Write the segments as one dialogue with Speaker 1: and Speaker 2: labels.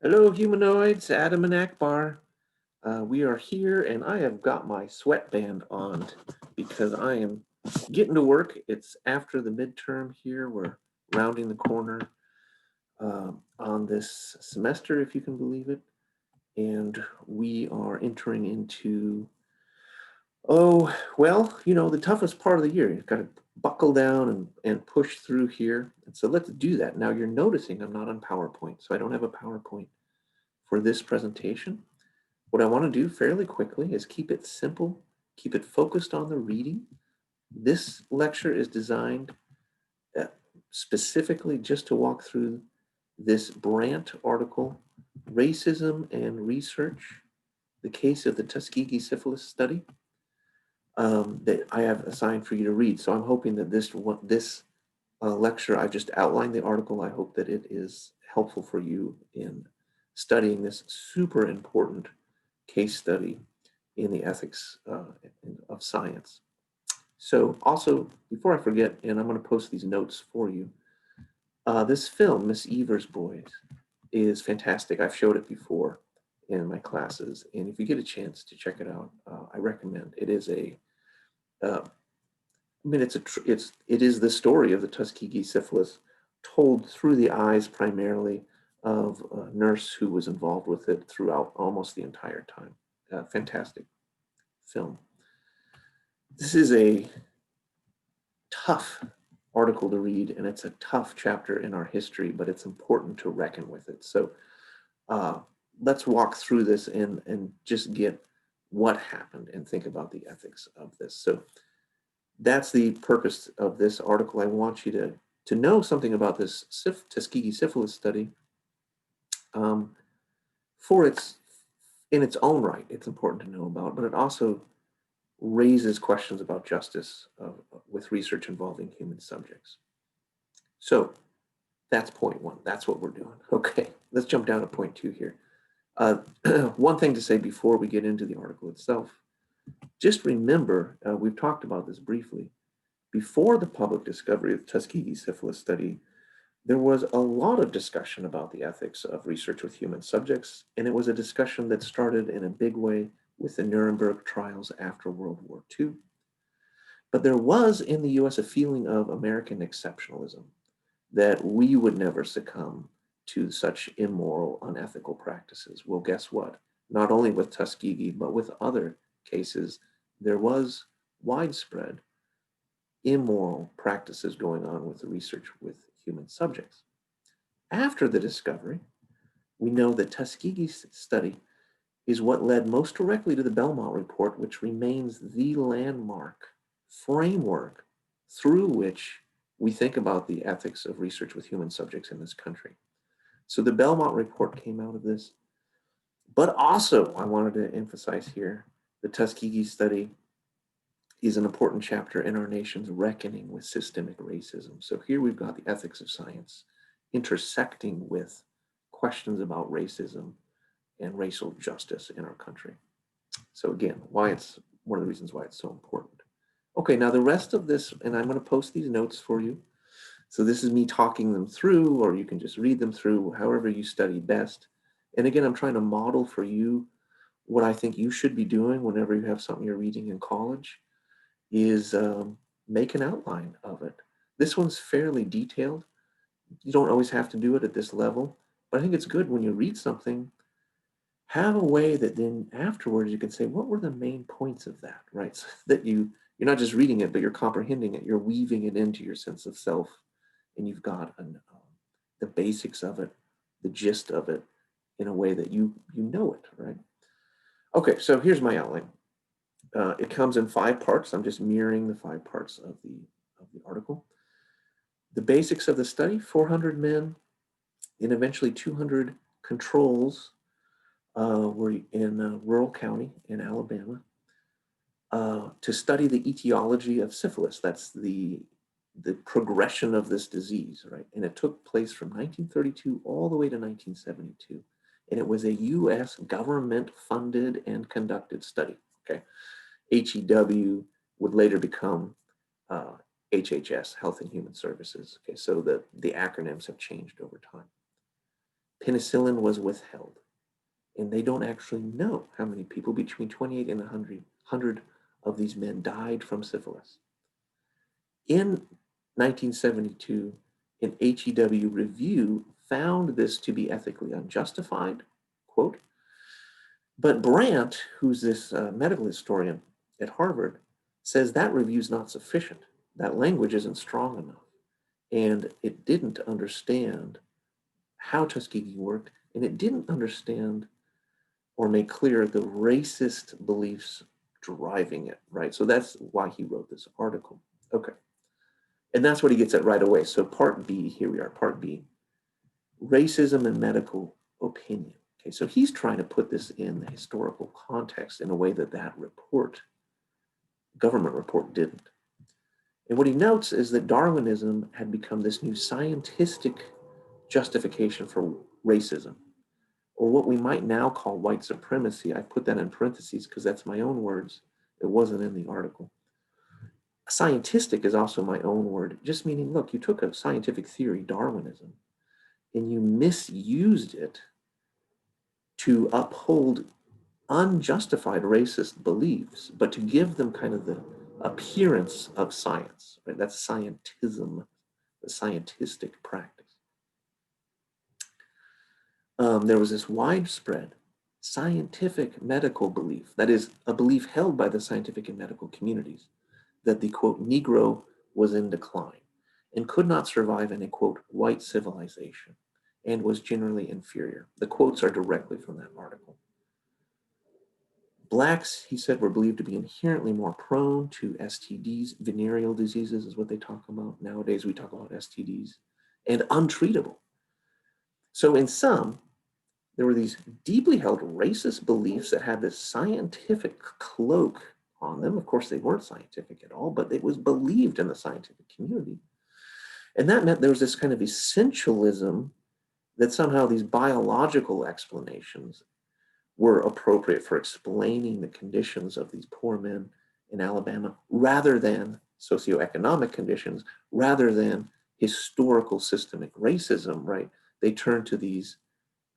Speaker 1: Hello, humanoids, Adam and Akbar. We are here, and I have got my sweatband on because I am getting to work. It's after the midterm here. We're rounding the corner on this semester, if you can believe it. And we are entering into, the toughest part of the year. You've got to buckle down and push through here. And so let's do that. Now, you're noticing I'm not on PowerPoint, so I don't have a PowerPoint for this presentation. What I want to do fairly quickly is keep it simple, keep it focused on the reading. This lecture is designed uh, specifically just to walk through this Brandt article, Racism and Research, the case of the Tuskegee syphilis study, that I have assigned for you to read. So I'm hoping that this lecture, I just outlined the article. I hope that it is helpful for you in studying this super important case study in the ethics of science. So also, before I forget, and I'm going to post these notes for you, this film, Miss Evers' Boys, is fantastic. I've showed it before in my classes, and if you get a chance to check it out, I recommend. It is uh, it is the story of the Tuskegee syphilis told through the eyes primarily of a nurse who was involved with it throughout almost the entire time. Fantastic film. This is a tough article to read, and it's a tough chapter in our history, but it's important to reckon with it. So uh, let's walk through this and just get what happened and think about the ethics of this. So that's the purpose of this article. I want you to know something about this Tuskegee syphilis study um, for its in its own right. It's important to know about, but it also raises questions about justice with research involving human subjects. So that's point one. That's what we're doing. Okay, let's jump down to point two here. Uh, one thing to say before we get into the article itself, just remember, we've talked about this briefly. Before the public discovery of the Tuskegee syphilis study, there was a lot of discussion about the ethics of research with human subjects, and it was a discussion that started in a big way with the Nuremberg trials after World War II. But there was in the US a feeling of American exceptionalism, that we would never succumb to such immoral, unethical practices. Well, guess what? Not only with Tuskegee, but with other cases, there was widespread immoral practices going on with the research with human subjects. After the discovery, we know that Tuskegee's study is what led most directly to the Belmont Report, which remains the landmark framework through which we think about the ethics of research with human subjects in this country. So the Belmont Report came out of this. But also, I wanted to emphasize here, the Tuskegee study is an important chapter in our nation's reckoning with systemic racism. So here we've got the ethics of science intersecting with questions about racism and racial justice in our country. So again, why it's one of the reasons why it's so important. Okay, now the rest of this, and I'm going to post these notes for you. So this is me talking them through, or you can just read them through, however you study best. And again, I'm trying to model for you what I think you should be doing whenever you have something you're reading in college is make an outline of it. This one's fairly detailed. You don't always have to do it at this level, but I think it's good when you read something, have a way that then afterwards you can say, what were the main points of that, right? So that you're not just reading it, but you're comprehending it. You're weaving it into your sense of self, and you've got the basics of it, the gist of it, in a way that you know it, right? Okay, so here's my outline. It comes in 5 parts. I'm just mirroring the 5 parts of the article. The basics of the study: 400 men and eventually 200 controls were in rural county in Alabama to study the etiology of syphilis. That's the progression of this disease, right? And it took place from 1932 all the way to 1972. And it was a US government funded and conducted study, okay? HEW would later become HHS, Health and Human Services. Okay, so the acronyms have changed over time. Penicillin was withheld, and they don't actually know how many people, between 28 and 100 of these men, died from syphilis. In 1972, an HEW review found this to be ethically unjustified, quote, but Brandt, who's this medical historian at Harvard, says that review is not sufficient. That language isn't strong enough. And it didn't understand how Tuskegee worked, and it didn't understand or make clear the racist beliefs driving it, right? So that's why he wrote this article. Okay. And that's what he gets at right away. So part B, here we are, part B, racism and medical opinion. Okay, so he's trying to put this in the historical context in a way that that report, government report, didn't. And what he notes is that Darwinism had become this new scientific justification for racism, or what we might now call white supremacy. I put that in parentheses because that's my own words. It wasn't in the article. Scientistic is also my own word, just meaning, look, you took a scientific theory, Darwinism, and you misused it to uphold unjustified racist beliefs, but to give them kind of the appearance of science, right? That's scientism, the scientistic practice. There was this widespread scientific medical belief, that is, a belief held by the scientific and medical communities, that the, quote, Negro was in decline and could not survive in a, quote, white civilization and was generally inferior. The quotes are directly from that article. Blacks, he said, were believed to be inherently more prone to STDs, venereal diseases is what they talk about. Nowadays we talk about STDs, and untreatable. So in sum, there were these deeply held racist beliefs that had this scientific cloak on them. Of course, they weren't scientific at all, but it was believed in the scientific community. And that meant there was this kind of essentialism that somehow these biological explanations were appropriate for explaining the conditions of these poor men in Alabama, rather than socioeconomic conditions, rather than historical systemic racism, right? They turned to these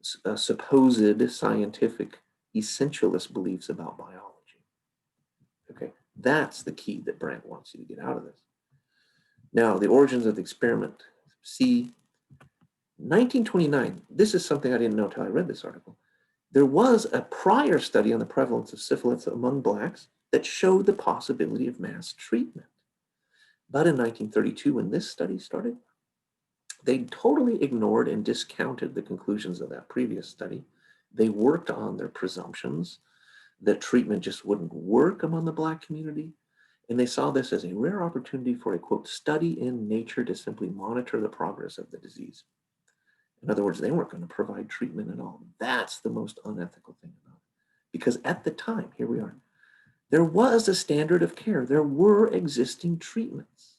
Speaker 1: supposed scientific essentialist beliefs about biology. Okay, that's the key that Brandt wants you to get out of this. Now, the origins of the experiment. See, 1929, this is something I didn't know until I read this article. There was a prior study on the prevalence of syphilis among Blacks that showed the possibility of mass treatment. But in 1932, when this study started, they totally ignored and discounted the conclusions of that previous study. They worked on their presumptions that treatment just wouldn't work among the Black community. And they saw this as a rare opportunity for a, quote, study in nature to simply monitor the progress of the disease. In other words, they weren't going to provide treatment at all. That's the most unethical thing about it. Because at the time, here we are, there was a standard of care. There were existing treatments.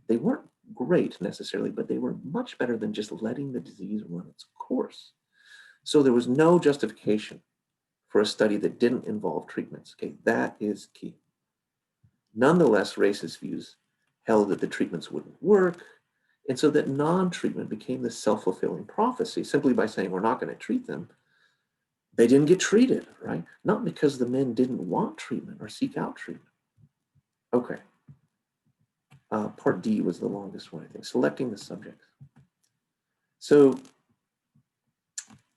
Speaker 1: They weren't great necessarily, but they were much better than just letting the disease run its course. So there was no justification for a study that didn't involve treatments. Okay, that is key. Nonetheless, racist views held that the treatments wouldn't work, and so that non-treatment became the self-fulfilling prophecy. Simply by saying we're not going to treat them, they didn't get treated, right? Not because the men didn't want treatment or seek out treatment. Okay. Part D was the longest one, I think, selecting the subjects. So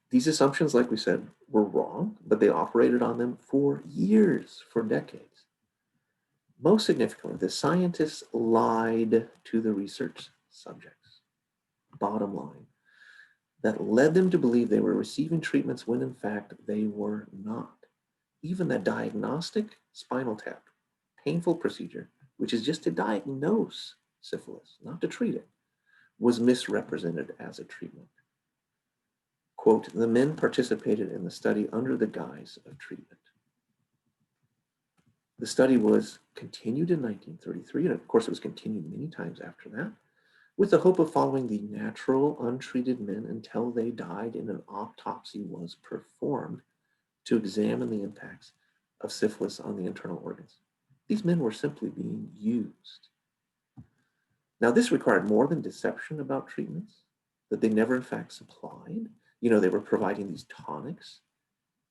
Speaker 1: these assumptions, like we said, were wrong, but they operated on them for years, for decades. Most significantly, the scientists lied to the research subjects. Bottom line, that led them to believe they were receiving treatments when in fact they were not. Even the diagnostic spinal tap, painful procedure, which is just to diagnose syphilis, not to treat it, was misrepresented as a treatment. Quote, the men participated in the study under the guise of treatment. The study was continued in 1933, and of course it was continued many times after that, with the hope of following the natural, untreated men until they died and an autopsy was performed to examine the impacts of syphilis on the internal organs. These men were simply being used. Now, this required more than deception about treatments that they never in fact supplied. They were providing these tonics,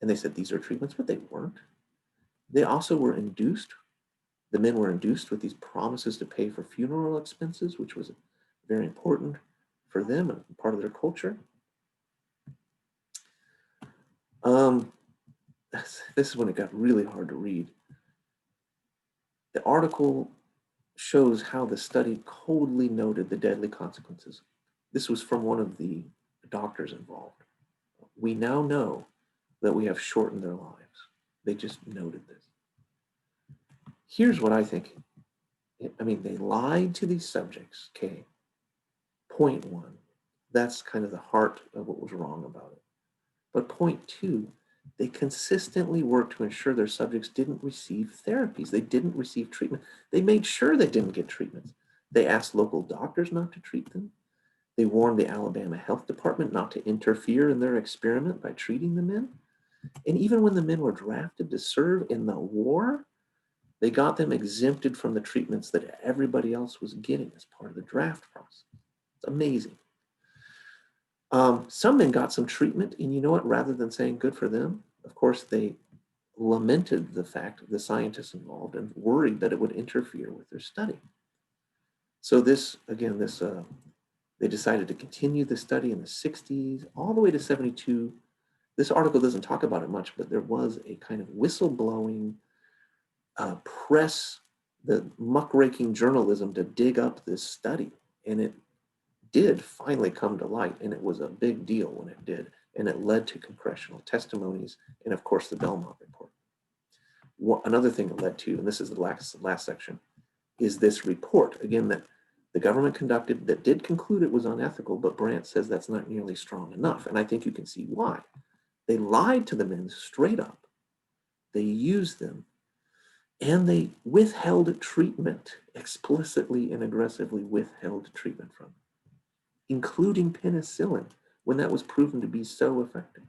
Speaker 1: and they said these are treatments, but they weren't. They also were induced, the men were induced with these promises to pay for funeral expenses, which was very important for them and part of their culture. This is when it got really hard to read. The article shows how the study coldly noted the deadly consequences. This was from one of the doctors involved. We now know that we have shortened their lives. They just noted this. Here's what I think. They lied to these subjects, okay? Point one, that's kind of the heart of what was wrong about it. But point two, they consistently worked to ensure their subjects didn't receive therapies. They didn't receive treatment. They made sure they didn't get treatments. They asked local doctors not to treat them. They warned the Alabama Health Department not to interfere in their experiment by treating the men. And even when the men were drafted to serve in the war, they got them exempted from the treatments that everybody else was getting as part of the draft process. It's amazing. Some men got some treatment, and you know what? Rather than saying good for them, of course, they lamented the fact of the scientists involved and worried that it would interfere with their study. So they decided to continue the study in the 60s, all the way to 72. This article doesn't talk about it much, but there was a kind of whistleblowing press, the muckraking journalism to dig up this study. And it did finally come to light, and it was a big deal when it did. And it led to congressional testimonies and, of course, the Belmont Report. Another thing it led to, and this is the last section, is this report, again, that the government conducted that did conclude it was unethical, but Brandt says that's not nearly strong enough. And I think you can see why. They lied to the men straight up. They used them, and they withheld treatment, explicitly and aggressively withheld treatment from them, including penicillin, when that was proven to be so effective.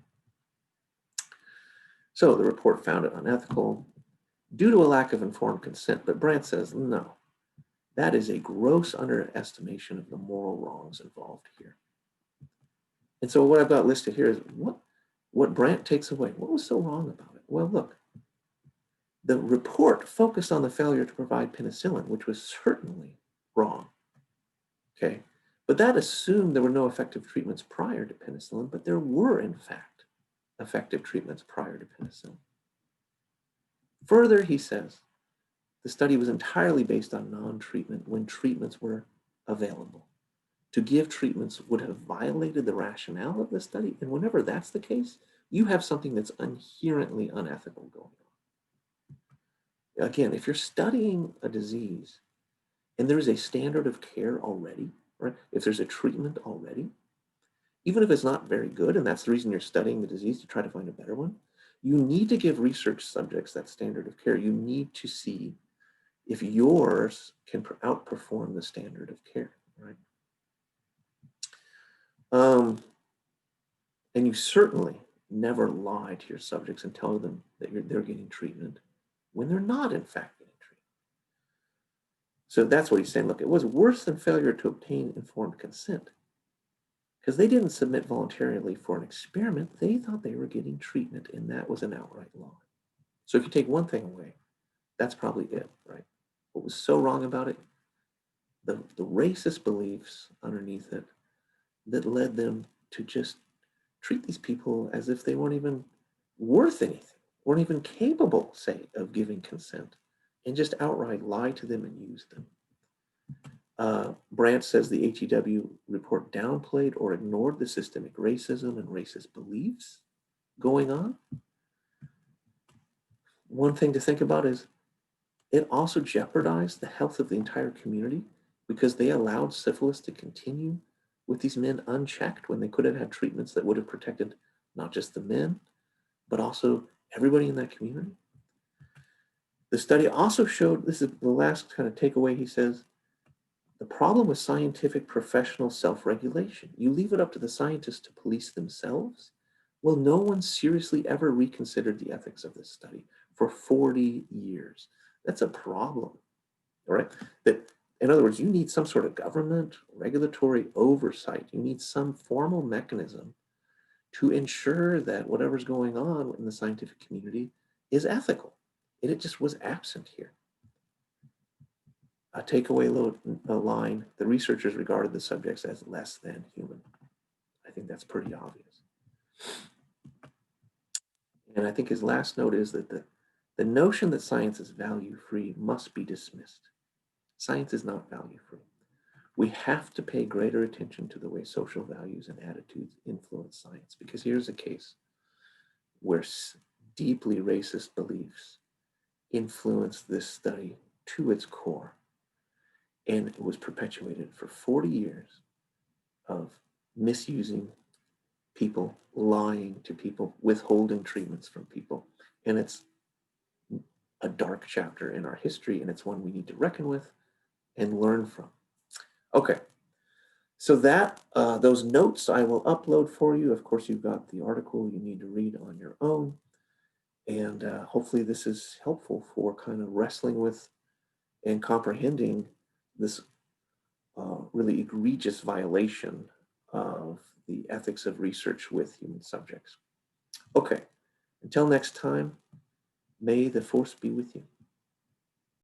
Speaker 1: So the report found it unethical due to a lack of informed consent, but Brandt says no. That is a gross underestimation of the moral wrongs involved here. And so what I've got listed here is what Brandt takes away. What was so wrong about it? Well, look, the report focused on the failure to provide penicillin, which was certainly wrong. Okay, but that assumed there were no effective treatments prior to penicillin, but there were, in fact, effective treatments prior to penicillin. Further, he says, the study was entirely based on non-treatment when treatments were available. To give treatments would have violated the rationale of the study, and whenever that's the case, you have something that's inherently unethical going on. Again, if you're studying a disease and there is a standard of care already, right? If there's a treatment already, even if it's not very good, and that's the reason you're studying the disease to try to find a better one, you need to give research subjects that standard of care. You need to see if yours can outperform the standard of care, right? And you certainly never lie to your subjects and tell them that they're getting treatment when they're not, in fact, getting treatment. So that's what he's saying. Look, it was worse than failure to obtain informed consent, because they didn't submit voluntarily for an experiment. They thought they were getting treatment, and that was an outright lie. So if you take one thing away, that's probably it, right? What was so wrong about it? The racist beliefs underneath it that led them to just treat these people as if they weren't even worth anything, weren't even capable, say, of giving consent, and just outright lie to them and use them. Brandt says the HEW report downplayed or ignored the systemic racism and racist beliefs going on. One thing to think about is it also jeopardized the health of the entire community because they allowed syphilis to continue with these men unchecked when they could have had treatments that would have protected not just the men, but also everybody in that community. The study also showed, this is the last kind of takeaway, he says, the problem with scientific professional self-regulation. You leave it up to the scientists to police themselves. Well, no one seriously ever reconsidered the ethics of this study for 40 years. That's a problem, all right? That, in other words, you need some sort of government, regulatory oversight. You need some formal mechanism to ensure that whatever's going on in the scientific community is ethical. And it just was absent here. A takeaway line, the researchers regarded the subjects as less than human. I think that's pretty obvious. And I think his last note is that the notion that science is value-free must be dismissed. Science is not value-free. We have to pay greater attention to the way social values and attitudes influence science, because here's a case where deeply racist beliefs influence this study to its core. And it was perpetuated for 40 years of misusing people, lying to people, withholding treatments from people. And it's a dark chapter in our history, and it's one we need to reckon with and learn from. Okay, so that those notes I will upload for you. Of course, you've got the article you need to read on your own. And hopefully this is helpful for kind of wrestling with and comprehending this really egregious violation of the ethics of research with human subjects. Okay, until next time, may the force be with you.